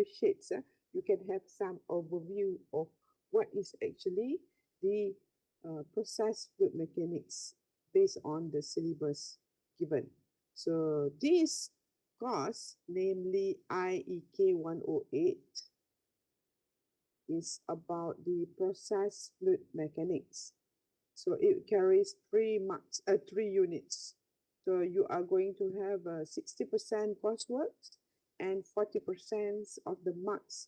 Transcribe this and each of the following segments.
appreciate, you can have some overview of what is actually the process fluid mechanics based on the syllabus given. So this course, namely iek108, is about the process fluid mechanics. So it carries 3 units. So you are going to have 60% coursework and 40% of the marks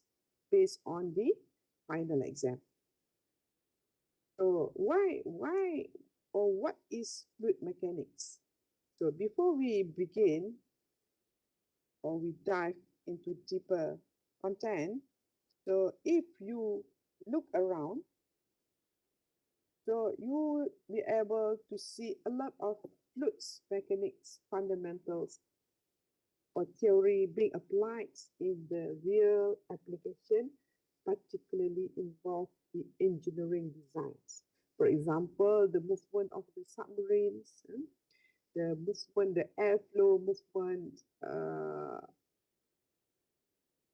based on the final exam. So what is fluid mechanics? So before we begin or we dive into deeper content, so if you look around, so you will be able to see a lot of fluids mechanics fundamentals or theory being applied in the real application, particularly involve the engineering designs. For example, the movement of the submarines, the movement, the airflow movement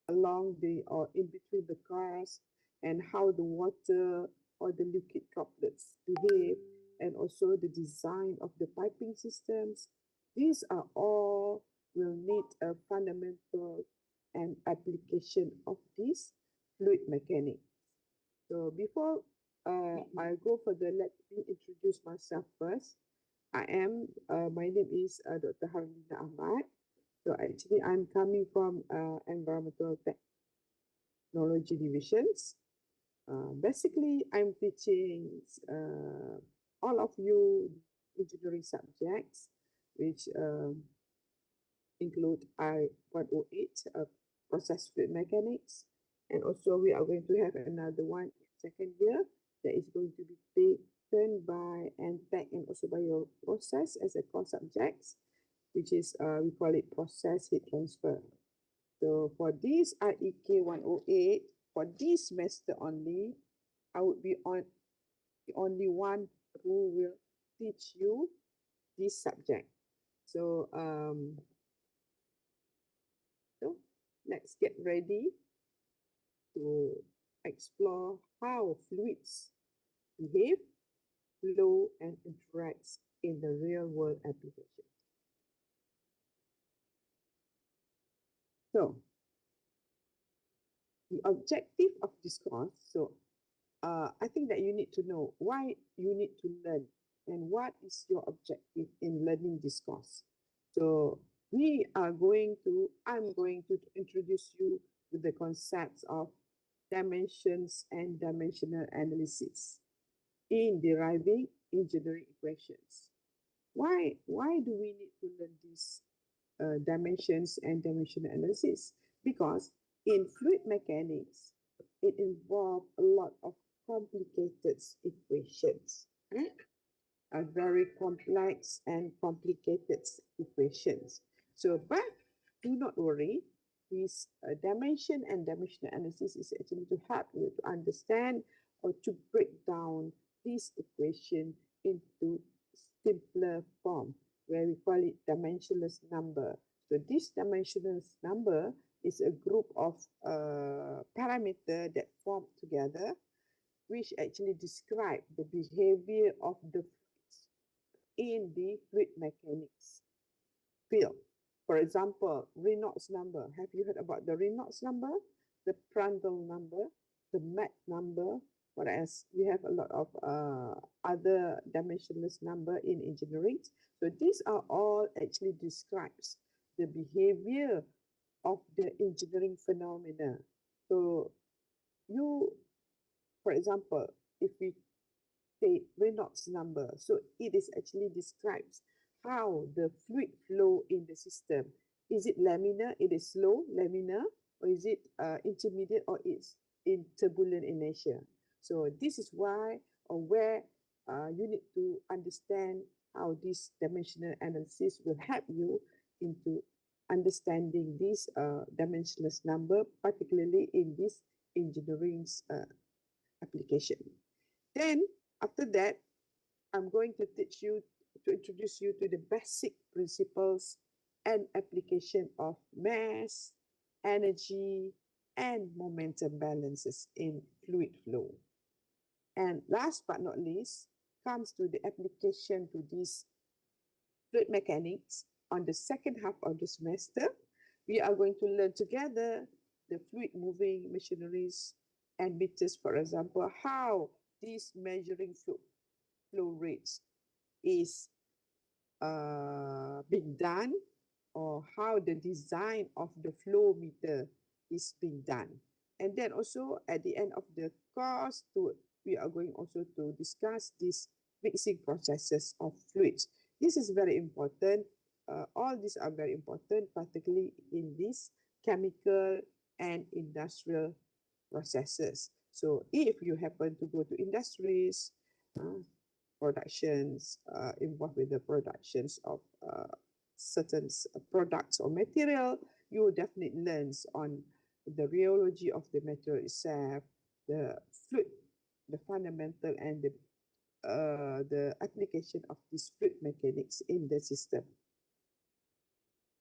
along the or in between the cars, and how the water or the liquid droplets behave, and also the design of the piping systems. These are all will need a fundamental and application of this fluid mechanics. So before I go further, let me introduce myself first. My name is Dr. Harlina Ahmad. So actually, I'm coming from environmental technology divisions. Basically, I'm teaching all of you engineering subjects, which include I108, process fluid mechanics, and also we are going to have another one in second year that is going to be taken by NTech and also bioprocess as a core subjects, which is we call it process heat transfer. So for this iek108, for this semester only, I would be the only one who will teach you this subject. So let's get ready to explore how fluids behave, flow, and interacts in the real world application. So the objective of this course, I think that you need to know why you need to learn and what is your objective in learning this course. So I'm going to introduce you to the concepts of dimensions and dimensional analysis in deriving engineering equations. Why do we need to learn these dimensions and dimensional analysis? Because in fluid mechanics, it involves a lot of complicated equations, right? Very complex and complicated equations. So, but do not worry. This dimension and dimensional analysis is actually to help you to understand or to break down this equation into simpler form, where we call it dimensionless number. So this dimensionless number is a group of parameters that form together, which actually describe the behavior of the fluids in the fluid mechanics field. For example, Reynolds number. Have you heard about the Reynolds number? The Prandtl number, the Mach number. What else? We have a lot of other dimensionless number in engineering. So these are all actually describes the behavior of the engineering phenomena. So for example, if we say Reynolds number, so it is actually describes how the fluid flow in the system. Is it laminar? It is slow, laminar, or is it intermediate, or it's in turbulent in nature? So this is why or where you need to understand how this dimensional analysis will help you into understanding this dimensionless number, particularly in this engineering's application. Then after that, I'm going to introduce you to the basic principles and application of mass, energy, and momentum balances in fluid flow. And last but not least, comes to the application to this fluid mechanics on the second half of the semester. We are going to learn together the fluid moving machineries and meters, for example, how this measuring flow rates is being done, or how the design of the flow meter is being done. And then also at the end of the course, we are going also to discuss these mixing processes of fluids. This is very important. All these are very important, particularly in this chemical and industrial processes. So if you happen to go to industries, productions involved with the productions of certain products or material, you will definitely learn on the rheology of the material itself, the fluid, the fundamental, and the application of this fluid mechanics in the system.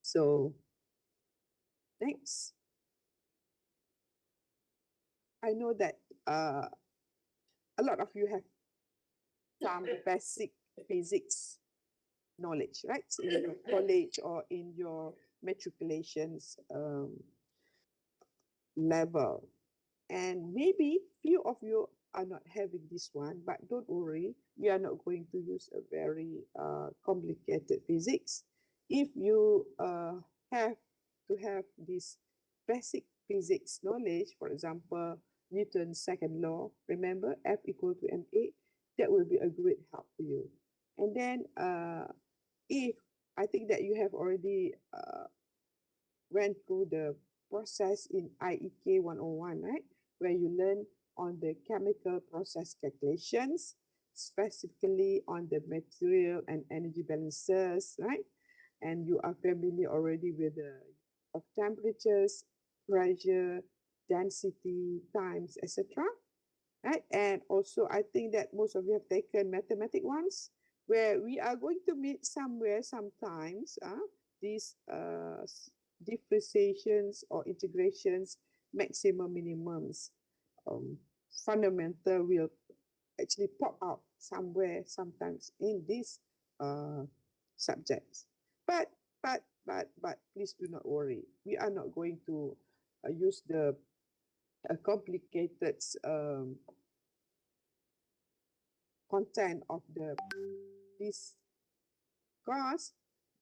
So next, I know that a lot of you have some basic physics knowledge, right? In your college or in your matriculations level. And maybe few of you are not having this one, but don't worry, we are not going to use a very complicated physics. If you have to have this basic physics knowledge, for example, Newton's second law, remember F equal to ma, that will be a great help to you. And then if I think that you have already went through the process in iek101, right? Where you learn on the chemical process calculations, specifically on the material and energy balances, right? And you are familiar already with the of temperatures, pressure, density, times, etc. Right? And also, I think that most of you have taken mathematic ones, where we are going to meet somewhere sometimes these differentiations or integrations, maximum minimums, um, fundamental will actually pop out somewhere sometimes in these subjects. But please do not worry. We are not going to use the complicated content of this course.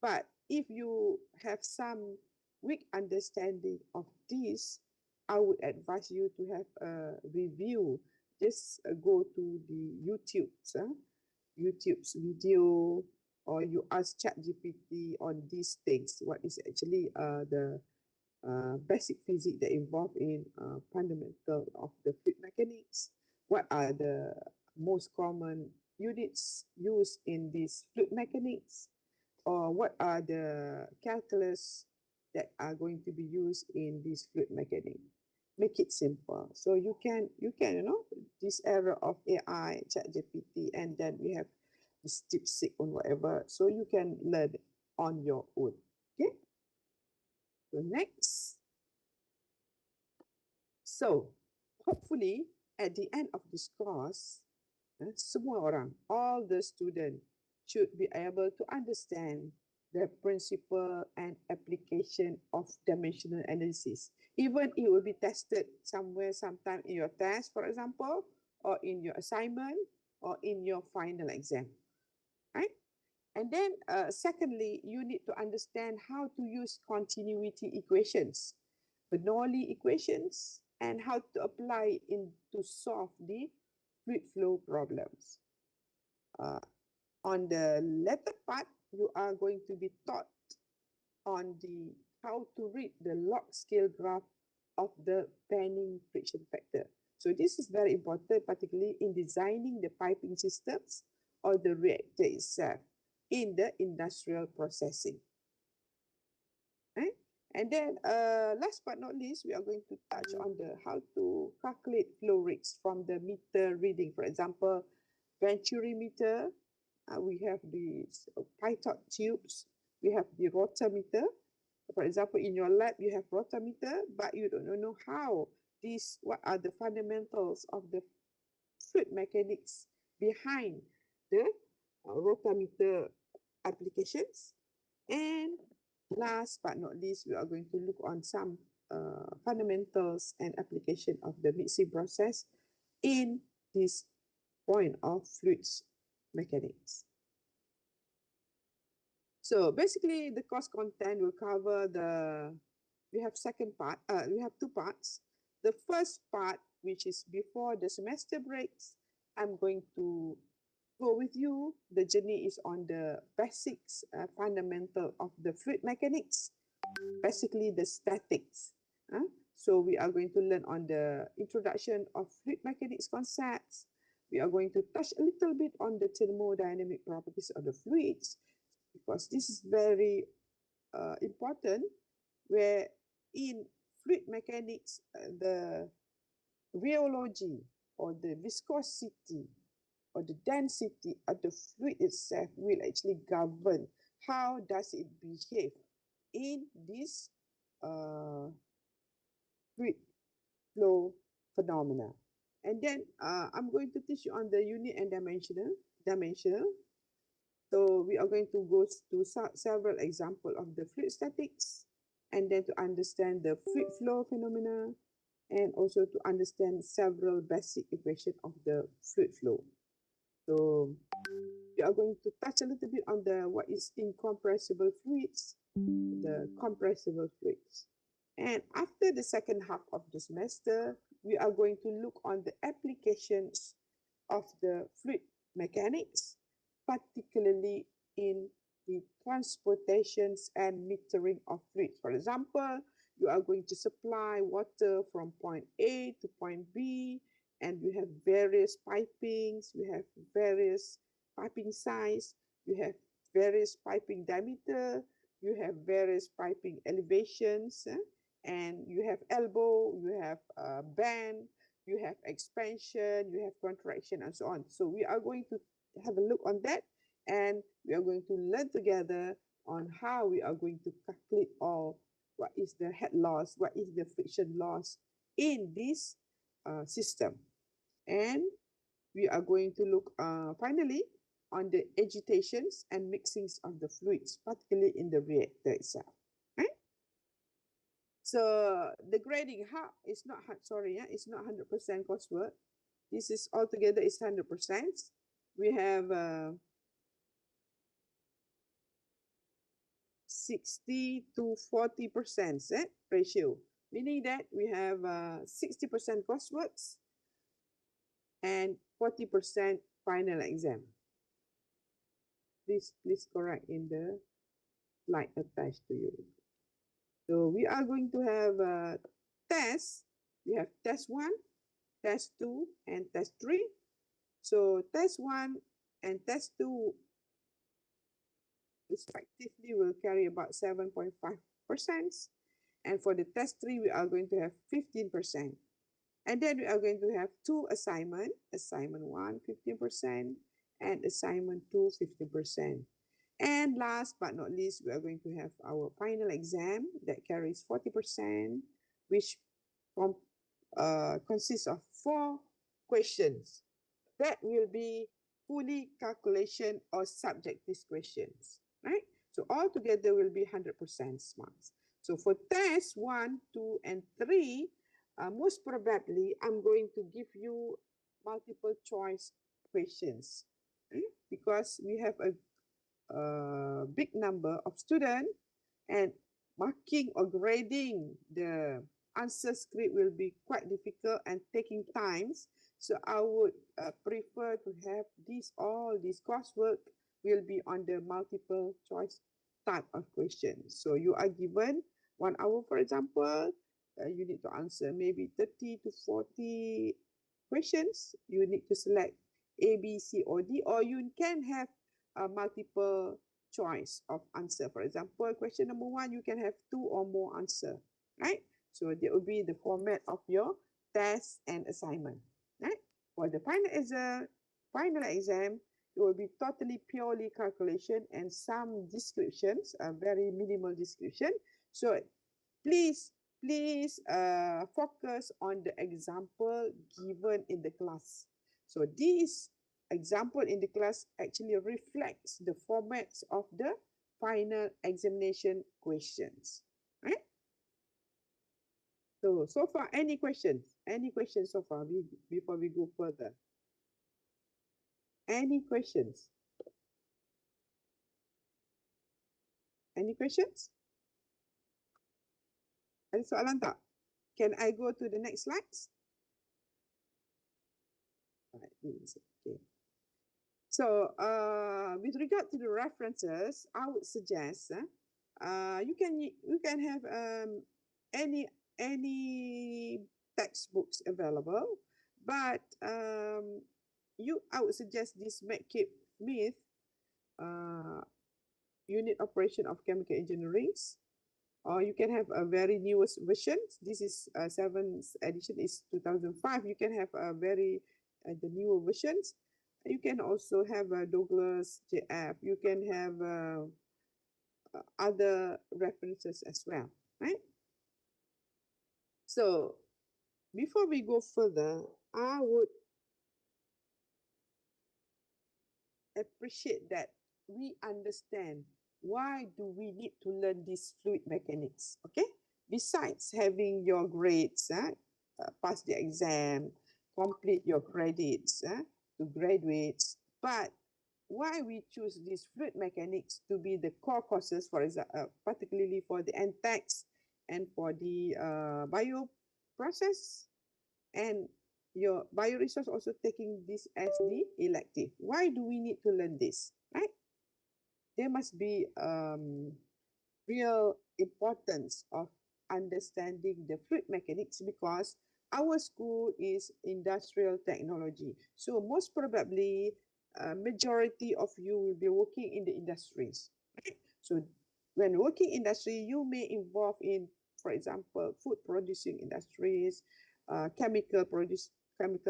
But if you have some weak understanding of this, I would advise you to have a review. Just go to the YouTube's video, or you ask ChatGPT on these things. What is actually the basic physics that involved in fundamental of the fluid mechanics? What are the most common units used in this fluid mechanics? Or what are the calculus that are going to be used in this fluid mechanics? Make it simple. So this era of AI, ChatGPT, and then we have this DeepSeek on whatever. So you can learn on your own. Okay. So next. So hopefully at the end of this course, semua orang, all the students should be able to understand the principle and application of dimensional analysis. Even it will be tested somewhere, sometime in your test, for example, or in your assignment, or in your final exam, right? And then secondly, you need to understand how to use continuity equations, Bernoulli equations, and how to apply in to solve the fluid flow problems. On the latter part, you are going to be taught on the how to read the log scale graph of the bending friction factor. So this is very important, particularly in designing the piping systems or the reactor itself in the industrial processing. Right? And then last but not least, we are going to touch on the how to calculate flow rates from the meter reading. For example, Venturi meter, we have the pitot tubes, we have the rotor meter, For example, in your lab, you have rotameter, but you don't know how what are the fundamentals of the fluid mechanics behind the rotameter applications. And last but not least, we are going to look on some fundamentals and application of the mixing process in this point of fluids mechanics. So basically, the course content will cover we have we have two parts. The first part, which is before the semester breaks, I'm going to go with you. The journey is on the basics, fundamental of the fluid mechanics, basically the statics. So we are going to learn on the introduction of fluid mechanics concepts. We are going to touch a little bit on the thermodynamic properties of the fluids, because this is very important, where in fluid mechanics, the rheology or the viscosity or the density of the fluid itself will actually govern how does it behave in this fluid flow phenomena. And then I'm going to teach you on the unit and dimensional. So we are going to go to several examples of the fluid statics, and then to understand the fluid flow phenomena, and also to understand several basic equations of the fluid flow. So we are going to touch a little bit on the what is incompressible fluids, the compressible fluids. And after the second half of the semester, we are going to look on the applications of the fluid mechanics, particularly in the transportations and metering of fluids. For example, you are going to supply water from point A to point B, and you have various pipings, you have various piping size, you have various piping diameter, you have various piping elevations, and you have elbow, you have bend, you have expansion, you have contraction, and so on. So we are going to have a look on that, and we are going to learn together on how we are going to calculate all what is the head loss, what is the friction loss in this system. And we are going to look finally on the agitations and mixings of the fluids, particularly in the reactor itself. Right? So the grading, it's not it's not 100% coursework. This is altogether is 100%. We have 60 to 40% ratio, meaning that we have 60% courseworks and 40% final exam. Please correct in the slide attached to you. So we are going to have tests. We have test 1, test 2, and test 3. So test 1 and test 2 respectively will carry about 7.5%. And for the test 3, we are going to have 15%. And then we are going to have 2 assignment, assignment 1, 15%, and assignment 2, 15%. And last but not least, we are going to have our final exam that carries 40%, which consists of 4 questions that will be fully calculation or subjective questions, right? So altogether will be 100% marks. So for test 1, 2, and 3, most probably I'm going to give you multiple choice questions, right? Because we have a big number of students, and marking or grading the answer script will be quite difficult and taking times. So I would prefer to have all this coursework will be on the multiple choice type of questions. So you are given 1 hour, for example, you need to answer maybe 30 to 40 questions. You need to select A, B, C, or D, or you can have a multiple choice of answer. For example, question number 1, you can have 2 or more answer, right? So that will be the format of your test and assignment, right? For the final exam, it will be totally purely calculation and some descriptions, a very minimal description. So please, please focus on the example given in the class. So this example in the class actually reflects the formats of the final examination questions. Right? So far, any questions? Any questions so far before we go further? Any questions? Any questions? Ada soalan tak? Can I go to the next slides? Right, okay. So with regard to the references, I would suggest you can have any textbooks available, but I would suggest this McCabe Myth uh, unit operation of chemical engineering, or you can have a very newest version. This is seventh edition is 2005. You can have a very the newer versions. You can also have Douglas JF. You can have other references as well, right? So before we go further, I would appreciate that we understand why do we need to learn this fluid mechanics, okay? Besides having your grades, pass the exam, complete your credits to graduate, but why we choose this fluid mechanics to be the core courses, for example, particularly for the NTEX and for the bio process, and your bioresource also taking this as the elective. Why do we need to learn this, right? There must be real importance of understanding the fluid mechanics because our school is industrial technology. So most probably, majority of you will be working in the industries, right? So when working industry, you may involve in, for example, food producing industries, chemical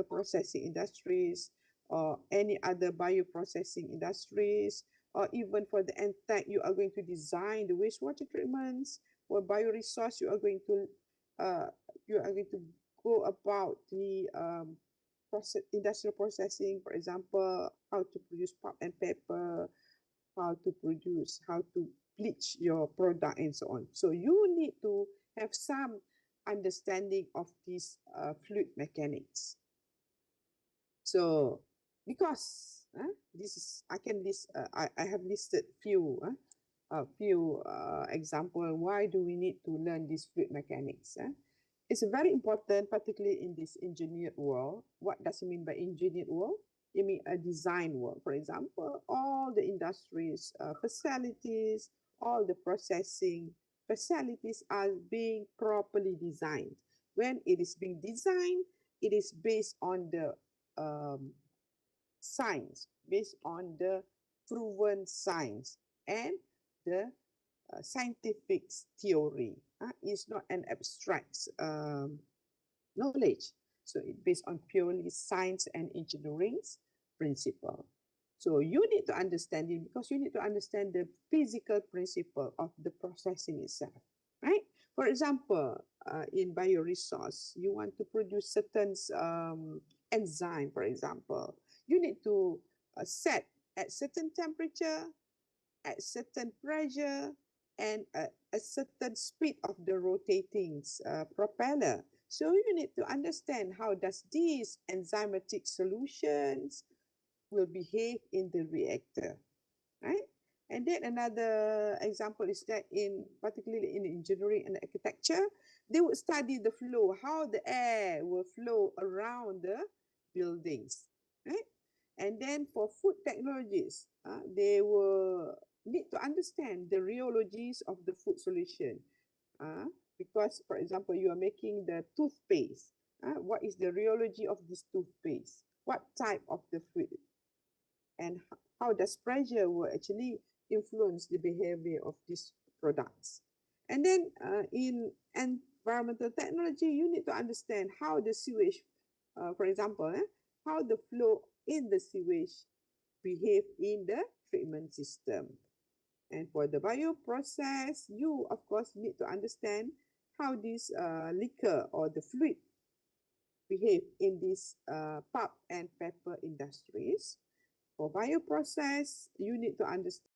processing industries, or any other bioprocessing industries, or even for the NTech, you are going to design the wastewater treatments. For bioresource, uh, you are going to go about the industrial processing, for example, how to produce pulp and paper, how to bleach your product, and so on. So you need to have some understanding of these fluid mechanics. So because this is I can list I have listed a few example why do we need to learn this fluid mechanics. It's very important, particularly in this engineered world. What does it mean by engineered world? You mean a design world. For example, all the industries, facilities, all the processing facilities are being properly designed. When it is being designed, it is based on the science, based on the proven science and the scientific theory. It's not an abstract knowledge. So it's based on purely science and engineering principle. So you need to understand it because you need to understand the physical principle of the processing itself, right? For example, in bioresource, you want to produce certain enzyme, for example, you need to set at certain temperature, at certain pressure, and a certain speed of the rotating propeller. So you need to understand how does these enzymatic solutions will behave in the reactor, right? And then another example is that particularly in engineering and architecture, they would study the flow, how the air will flow around the buildings, right? And then for food technologies, they will need to understand the rheologies of the food solution. Because, for example, you are making the toothpaste. What is the rheology of this toothpaste? What type of the food? And how does pressure will actually influence the behavior of these products? And then in environmental technology, you need to understand how the sewage, for example, how the flow in the sewage behave in the treatment system. And for the bioprocess, you of course need to understand how this liquor or the fluid behave in this pulp and paper industries. For bioprocess, you need to understand